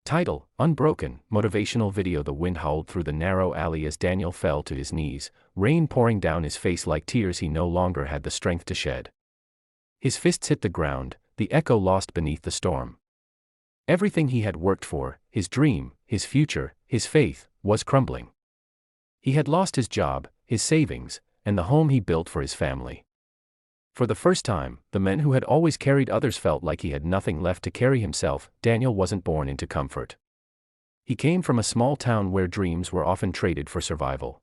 Title: Unbroken, motivational video. The wind howled through the narrow alley as Daniel fell to his knees, rain pouring down his face like tears he no longer had the strength to shed. His fists hit the ground, the echo lost beneath the storm. Everything he had worked for, his dream, his future, his faith, was crumbling. He had lost his job, his savings, and the home he built for his family. For the first time, the man who had always carried others felt like he had nothing left to carry himself. Daniel wasn't born into comfort. He came from a small town where dreams were often traded for survival.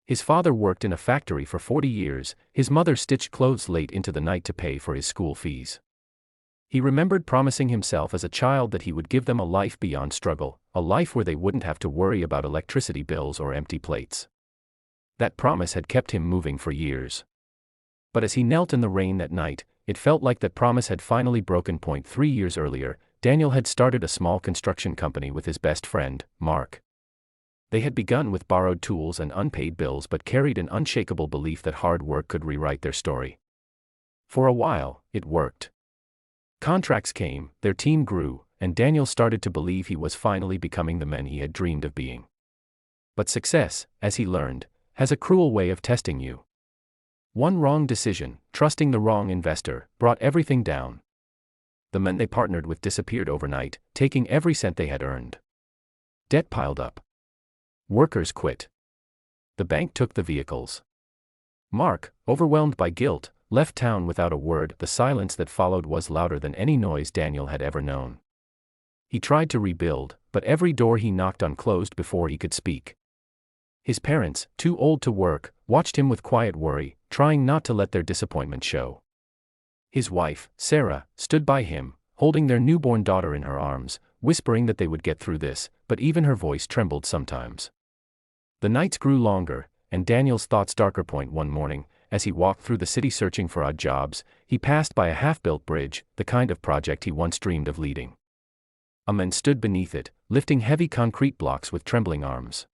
His father worked in a factory for 40 years, his mother stitched clothes late into the night to pay for his school fees. He remembered promising himself as a child that he would give them a life beyond struggle, a life where they wouldn't have to worry about electricity bills or empty plates. That promise had kept him moving for years. But as he knelt in the rain that night, it felt like that promise had finally broken. 3 years earlier, Daniel had started a small construction company with his best friend, Mark. They had begun with borrowed tools and unpaid bills but carried an unshakable belief that hard work could rewrite their story. For a while, it worked. Contracts came, their team grew, and Daniel started to believe he was finally becoming the man he had dreamed of being. But success, as he learned, has a cruel way of testing you. One wrong decision, trusting the wrong investor, brought everything down. The men they partnered with disappeared overnight, taking every cent they had earned. Debt piled up. Workers quit. The bank took the vehicles. Mark, overwhelmed by guilt, left town without a word. The silence that followed was louder than any noise Daniel had ever known. He tried to rebuild, but every door he knocked on closed before he could speak. His parents, too old to work, watched him with quiet worry, trying not to let their disappointment show. His wife, Sarah, stood by him, holding their newborn daughter in her arms, whispering that they would get through this, but even her voice trembled sometimes. The nights grew longer, and Daniel's thoughts darker. One morning, as he walked through the city searching for odd jobs, he passed by a half-built bridge, the kind of project he once dreamed of leading. A man stood beneath it, lifting heavy concrete blocks with trembling arms.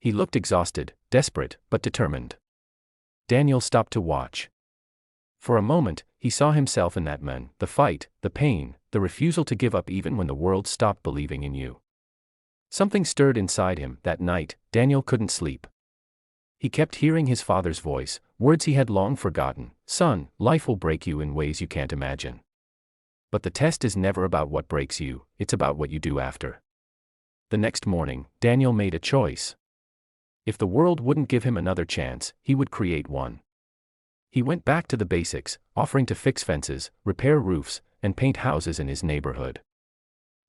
He looked exhausted, desperate, but determined. Daniel stopped to watch. For a moment, he saw himself in that man, the fight, the pain, the refusal to give up even when the world stopped believing in you. Something stirred inside him. That night, Daniel couldn't sleep. He kept hearing his father's voice, words he had long forgotten. "Son, life will break you in ways you can't imagine. But the test is never about what breaks you, it's about what you do after." The next morning, Daniel made a choice. If the world wouldn't give him another chance, he would create one. He went back to the basics, offering to fix fences, repair roofs, and paint houses in his neighborhood.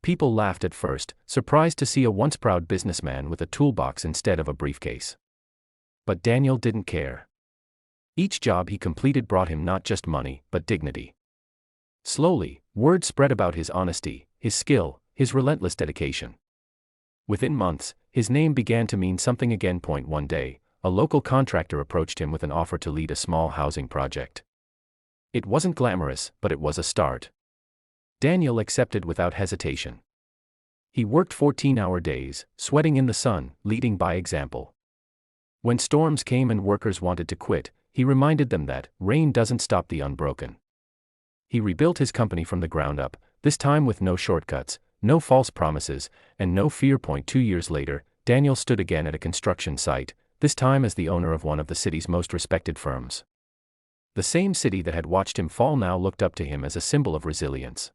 People laughed at first, surprised to see a once proud businessman with a toolbox instead of a briefcase. But Daniel didn't care. Each job he completed brought him not just money, but dignity. Slowly, word spread about his honesty, his skill, his relentless dedication. Within months, his name began to mean something again. One day, a local contractor approached him with an offer to lead a small housing project. It wasn't glamorous, but it was a start. Daniel accepted without hesitation. He worked 14-hour days, sweating in the sun, leading by example. When storms came and workers wanted to quit, he reminded them that rain doesn't stop the unbroken. He rebuilt his company from the ground up, this time with no shortcuts, no false promises, and no fear. 2 years later, Daniel stood again at a construction site, this time as the owner of one of the city's most respected firms. The same city that had watched him fall now looked up to him as a symbol of resilience.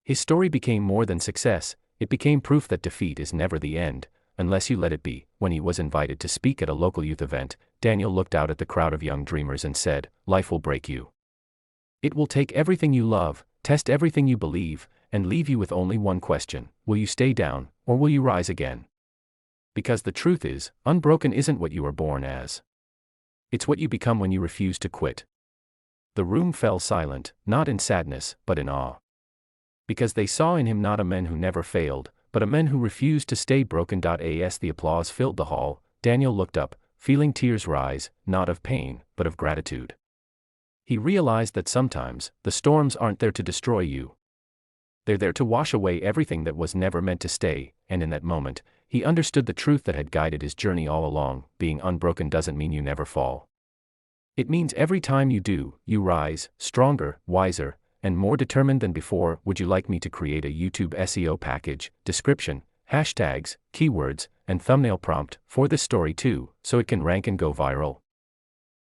His story became more than success, it became proof that defeat is never the end, unless you let it be. When he was invited to speak at a local youth event, Daniel looked out at the crowd of young dreamers and said, "Life will break you. It will take everything you love, test everything you believe, and leave you with only one question: will you stay down, or will you rise again? Because the truth is, unbroken isn't what you were born as. It's what you become when you refuse to quit." The room fell silent, not in sadness, but in awe. Because they saw in him not a man who never failed, but a man who refused to stay broken. As the applause filled the hall, Daniel looked up, feeling tears rise, not of pain, but of gratitude. He realized that sometimes, the storms aren't there to destroy you. They're there to wash away everything that was never meant to stay, and in that moment, he understood the truth that had guided his journey all along: being unbroken doesn't mean you never fall. It means every time you do, you rise, stronger, wiser, and more determined than before. Would you like me to create a YouTube SEO package, description, hashtags, keywords, and thumbnail prompt for this story too, so it can rank and go viral?